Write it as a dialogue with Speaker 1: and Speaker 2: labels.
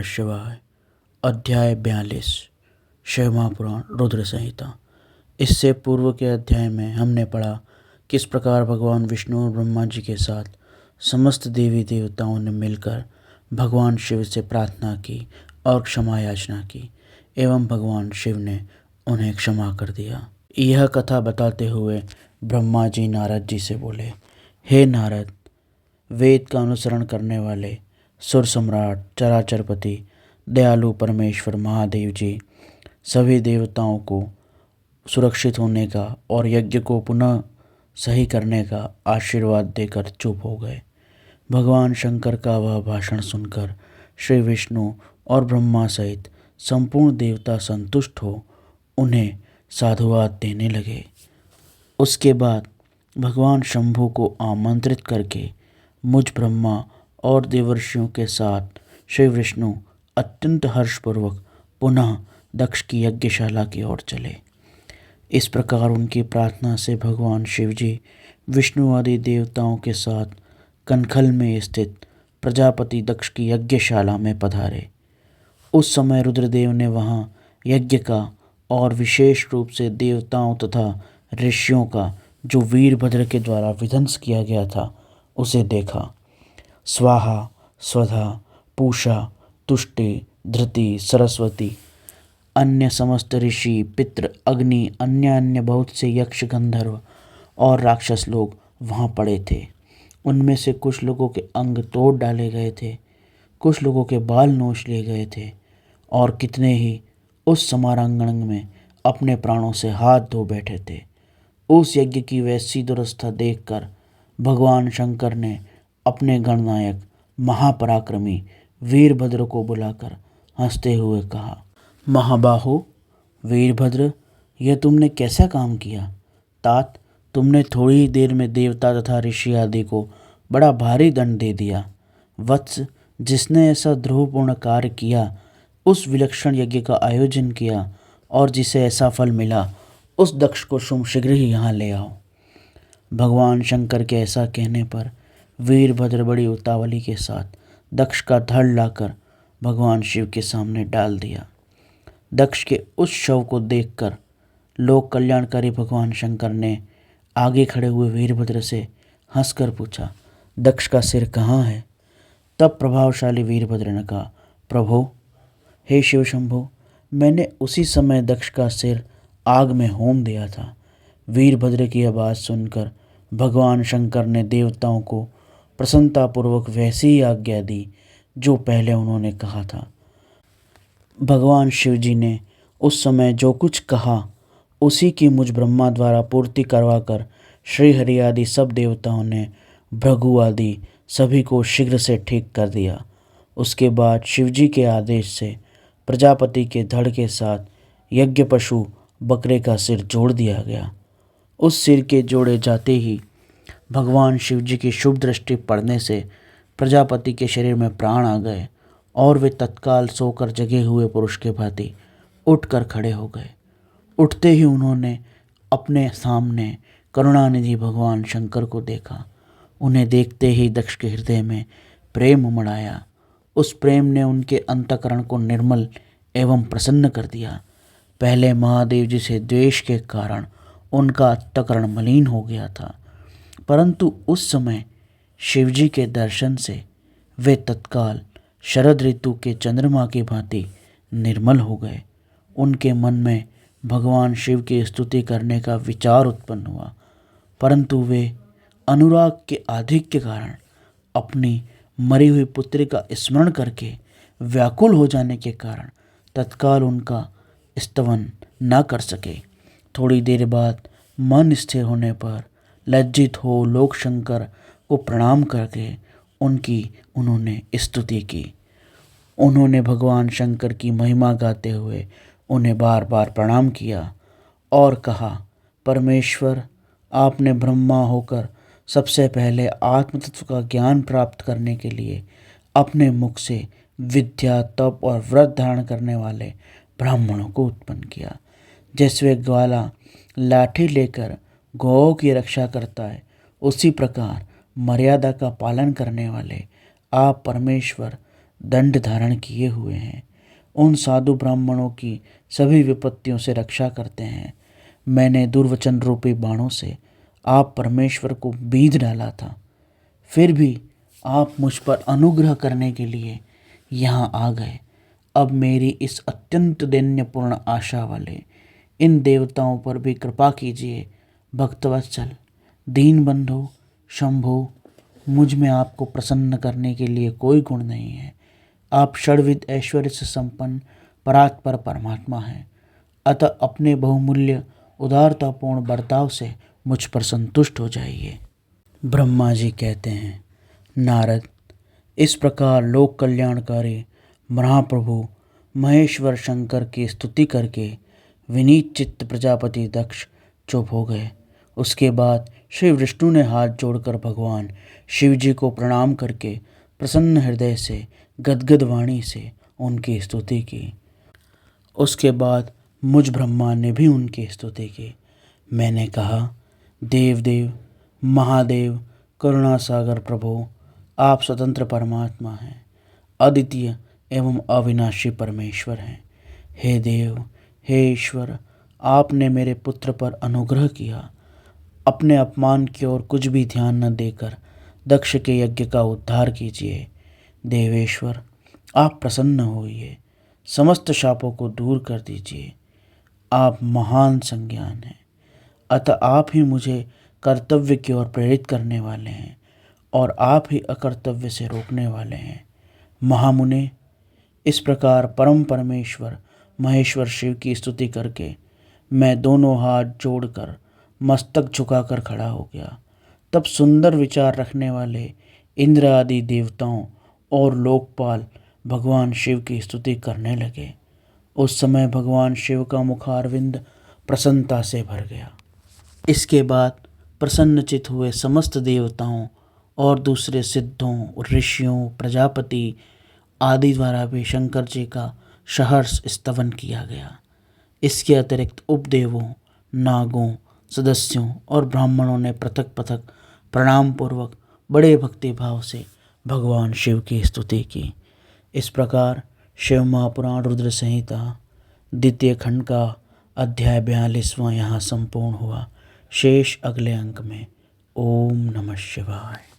Speaker 1: नमः शिवाय। अध्याय 42 शिव महापुराण रुद्र संहिता। इससे पूर्व के अध्याय में हमने पढ़ा किस प्रकार भगवान विष्णु और ब्रह्मा जी के साथ समस्त देवी देवताओं ने मिलकर भगवान शिव से प्रार्थना की और क्षमा याचना की एवं भगवान शिव ने उन्हें क्षमा कर दिया। यह कथा बताते हुए ब्रह्मा जी नारद जी से बोले, हे नारद, वेद का अनुसरण करने वाले सुर सम्राट चराचरपति दयालु परमेश्वर महादेव जी सभी देवताओं को सुरक्षित होने का और यज्ञ को पुनः सही करने का आशीर्वाद देकर चुप हो गए। भगवान शंकर का वह भाषण सुनकर श्री विष्णु और ब्रह्मा सहित संपूर्ण देवता संतुष्ट हो उन्हें साधुवाद देने लगे। उसके बाद भगवान शंभु को आमंत्रित करके मुझ ब्रह्मा और देवर्षियों के साथ श्री विष्णु अत्यंत हर्षपूर्वक पुनः दक्ष की यज्ञशाला की ओर चले। इस प्रकार उनकी प्रार्थना से भगवान शिव जी विष्णु आदि देवताओं के साथ कनखल में स्थित प्रजापति दक्ष की यज्ञशाला में पधारे। उस समय रुद्रदेव ने वहाँ यज्ञ का और विशेष रूप से देवताओं तथा ऋषियों का जो वीरभद्र के द्वारा विध्वंस किया गया था उसे देखा। स्वाहा, स्वधा, पूषा, तुष्टि, धृति, सरस्वती, अन्य समस्त ऋषि, पितृ, अग्नि, अन्य बहुत से यक्ष, गंधर्व और राक्षस लोग वहाँ पड़े थे। उनमें से कुछ लोगों के अंग तोड़ डाले गए थे, कुछ लोगों के बाल नोच लिए गए थे और कितने ही उस समारांगण में अपने प्राणों से हाथ धो बैठे थे। उस यज्ञ की वैसी दुरवस्था देखकर भगवान शंकर ने अपने गणनायक महापराक्रमी वीरभद्र को बुलाकर हंसते हुए कहा, महाबाहो वीरभद्र, यह तुमने कैसा काम किया? तात, तुमने थोड़ी ही देर में देवता तथा ऋषि आदि को बड़ा भारी दंड दे दिया। वत्स, जिसने ऐसा द्रोहपूर्ण कार्य किया, उस विलक्षण यज्ञ का आयोजन किया और जिसे ऐसा फल मिला, उस दक्ष को तुम शीघ्र ही यहाँ ले आओ। भगवान शंकर के ऐसा कहने पर वीरभद्र बड़ी उतावली के साथ दक्ष का धड़ लाकर भगवान शिव के सामने डाल दिया। दक्ष के उस शव को देखकर लोक कल्याणकारी भगवान शंकर ने आगे खड़े हुए वीरभद्र से हंसकर पूछा, दक्ष का सिर कहाँ है? तब प्रभावशाली वीरभद्र ने कहा, प्रभु, हे शिव शंभु, मैंने उसी समय दक्ष का सिर आग में होम दिया था। वीरभद्र की आवाज़ सुनकर भगवान शंकर ने देवताओं को प्रसन्नतापूर्वक वैसी ही आज्ञा दी जो पहले उन्होंने कहा था। भगवान शिव जी ने उस समय जो कुछ कहा उसी की मुझ ब्रह्मा द्वारा पूर्ति करवाकर श्री हरि आदि सब देवताओं ने भृगु आदि सभी को शीघ्र से ठीक कर दिया। उसके बाद शिव जी के आदेश से प्रजापति के धड़ के साथ यज्ञ पशु बकरे का सिर जोड़ दिया गया। उस सिर के जोड़े जाते ही भगवान शिव जी की शुभ दृष्टि पड़ने से प्रजापति के शरीर में प्राण आ गए और वे तत्काल सोकर जगे हुए पुरुष के भांति उठकर खड़े हो गए। उठते ही उन्होंने अपने सामने करुणानिधि भगवान शंकर को देखा। उन्हें देखते ही दक्ष के हृदय में प्रेम उमड़ आया। उस प्रेम ने उनके अंतःकरण को निर्मल एवं प्रसन्न कर दिया। पहले महादेव जी से द्वेष के कारण उनका अंतःकरण मलिन हो गया था, परंतु उस समय शिवजी के दर्शन से वे तत्काल शरद ऋतु के चंद्रमा की भांति निर्मल हो गए। उनके मन में भगवान शिव की स्तुति करने का विचार उत्पन्न हुआ, परंतु वे अनुराग के आधिक्य के कारण अपनी मरी हुई पुत्री का स्मरण करके व्याकुल हो जाने के कारण तत्काल उनका स्तवन न कर सके। थोड़ी देर बाद मन स्थिर होने पर लज्जित हो लोक शंकर को प्रणाम करके उन्होंने स्तुति की। उन्होंने भगवान शंकर की महिमा गाते हुए उन्हें बार बार प्रणाम किया और कहा, परमेश्वर, आपने ब्रह्मा होकर सबसे पहले आत्मतत्व का ज्ञान प्राप्त करने के लिए अपने मुख से विद्या, तप और व्रत धारण करने वाले ब्राह्मणों को उत्पन्न किया। जैसे वे ग्वाला लाठी लेकर गौओं की रक्षा करता है, उसी प्रकार मर्यादा का पालन करने वाले आप परमेश्वर दंड धारण किए हुए हैं, उन साधु ब्राह्मणों की सभी विपत्तियों से रक्षा करते हैं। मैंने दुर्वचन रूपी बाणों से आप परमेश्वर को बीध डाला था, फिर भी आप मुझ पर अनुग्रह करने के लिए यहाँ आ गए। अब मेरी इस अत्यंत दैन्यपूर्ण आशा वाले इन देवताओं पर भी कृपा कीजिए। भक्तवत्सल, दीनबंधु, शंभु, मुझ में आपको प्रसन्न करने के लिए कोई गुण नहीं है। आप षड्विध ऐश्वर्य से संपन्न परात्पर परमात्मा हैं, अतः अपने बहुमूल्य उदारतापूर्ण बर्ताव से मुझ पर संतुष्ट हो जाइए। ब्रह्मा जी कहते हैं, नारद, इस प्रकार लोक कल्याणकारी महाप्रभु महेश्वर शंकर की स्तुति करके विनीत चित्त प्रजापति दक्ष चुप हो गए। उसके बाद श्री विष्णु ने हाथ जोड़कर भगवान शिव जी को प्रणाम करके प्रसन्न हृदय से गदगद वाणी से उनकी स्तुति की। उसके बाद मुझ ब्रह्मा ने भी उनकी स्तुति की। मैंने कहा, देव महादेव, करुणा सागर प्रभु, आप स्वतंत्र परमात्मा हैं, अद्वितीय एवं अविनाशी परमेश्वर हैं। हे देव, हे ईश्वर, आपने मेरे पुत्र पर अनुग्रह किया। अपने अपमान की ओर कुछ भी ध्यान न देकर दक्ष के यज्ञ का उद्धार कीजिए। देवेश्वर, आप प्रसन्न होइए, समस्त शापों को दूर कर दीजिए। आप महान संज्ञान हैं, अतः आप ही मुझे कर्तव्य की ओर प्रेरित करने वाले हैं और आप ही अकर्तव्य से रोकने वाले हैं। महामुने, इस प्रकार परम परमेश्वर महेश्वर शिव की स्तुति करके मैं दोनों हाथ जोड़कर मस्तक झुकाकर खड़ा हो गया। तब सुंदर विचार रखने वाले इंद्र आदि देवताओं और लोकपाल भगवान शिव की स्तुति करने लगे। उस समय भगवान शिव का मुखारविंद प्रसन्नता से भर गया। इसके बाद प्रसन्नचित हुए समस्त देवताओं और दूसरे सिद्धों, ऋषियों, प्रजापति आदि द्वारा भी शंकर जी का सहर्ष स्तवन किया गया। इसके अतिरिक्त उपदेवों, नागों, सदस्यों और ब्राह्मणों ने पृथक पृथक प्रणाम पूर्वक बड़े भक्ति भाव से भगवान शिव की स्तुति की। इस प्रकार शिव महापुराण रुद्र संहिता द्वितीय खंड का अध्याय 42वां यहाँ संपूर्ण हुआ। शेष अगले अंक में। ओम नमः शिवाय।